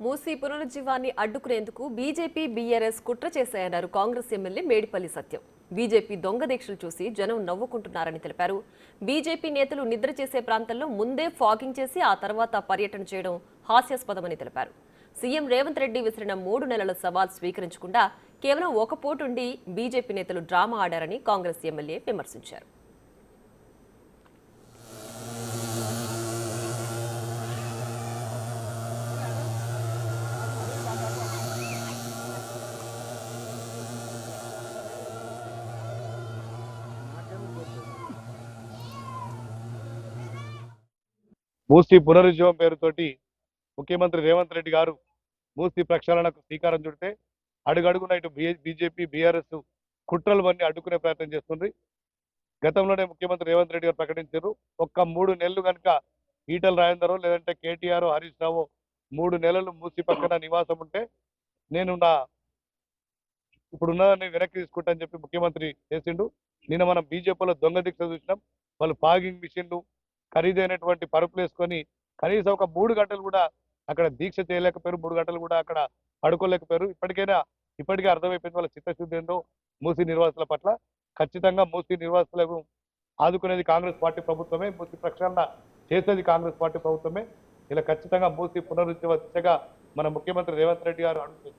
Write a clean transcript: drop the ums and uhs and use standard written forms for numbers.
మూసీ పునరుజ్జీవాన్ని అడ్డుకునేందుకు BJP BRS కుట్ర చేశాయన్నారు Congress MLA Medipalli సత్యం. BJP దొంగ దీక్షలు చూసి జనం నవ్వుకుంటున్నారని తెలిపారు. బీజేపీ నేతలు నిద్ర చేసే ప్రాంతంలో ముందే ఫాగింగ్ చేసి ఆ తర్వాత పర్యటన చేయడం హాస్యాస్పదమని తెలిపారు. సీఎం రేవంత్ రెడ్డి విసిరిన 3 నెలల సవాల్ స్వీకరించకుండా కేవలం ఒక పూటుండి బీజేపీ నేతలు డ్రామా ఆడారని కాంగ్రెస్ ఎమ్మెల్యే విమర్శించారు. మూసీ పునరుజ్జీవం పేరుతోటి ముఖ్యమంత్రి రేవంత్ రెడ్డి గారు మూసీ ప్రక్షాళనకు శ్రీకారం చుడితే అడుగడుగున ఇటు బీజేపీ బీఆర్ఎస్ కుట్రలు అడ్డుకునే ప్రయత్నం చేస్తుంది. గతంలోనే ముఖ్యమంత్రి రేవంత్ రెడ్డి గారు ప్రకటించారు, ఒక్క 3 నెలలు కనుక ఈటల రాజేందర్ లేదంటే కేటీఆర్ హరీష్ రావు 3 నెలలు మూసీ పక్కన నివాసం ఉంటే నేను నా ఇప్పుడున్నదాన్ని వెనక్కి తీసుకుంటా అని చెప్పి ముఖ్యమంత్రి చేసిండు. నిన్న మనం బీజేపీలో దొంగ దీక్ష చూసినాం. వాళ్ళు ఫాగింగ్ మిషన్లు ఖరీదైనటువంటి పరుపులు వేసుకొని కనీసం ఒక 3 గంటలు కూడా అక్కడ దీక్ష చేయలేకపోయారు. 3 గంటలు కూడా అక్కడ పడుకోలేకపోయారు. ఇప్పటికే అర్థమైపోయింది వాళ్ళ చిత్తశుద్ధి ఏందో మూసీ నిర్వాసుల పట్ల. ఖచ్చితంగా మూసీ నిర్వాసులకు ఆదుకునేది కాంగ్రెస్ పార్టీ ప్రభుత్వమే, మూసీ ప్రక్షాళన చేసేది కాంగ్రెస్ పార్టీ ప్రభుత్వమే. ఇలా ఖచ్చితంగా మూసీ పునరుద్ధరణ దిశగా మన ముఖ్యమంత్రి రేవంత్ రెడ్డి గారు అడుగుతుంది.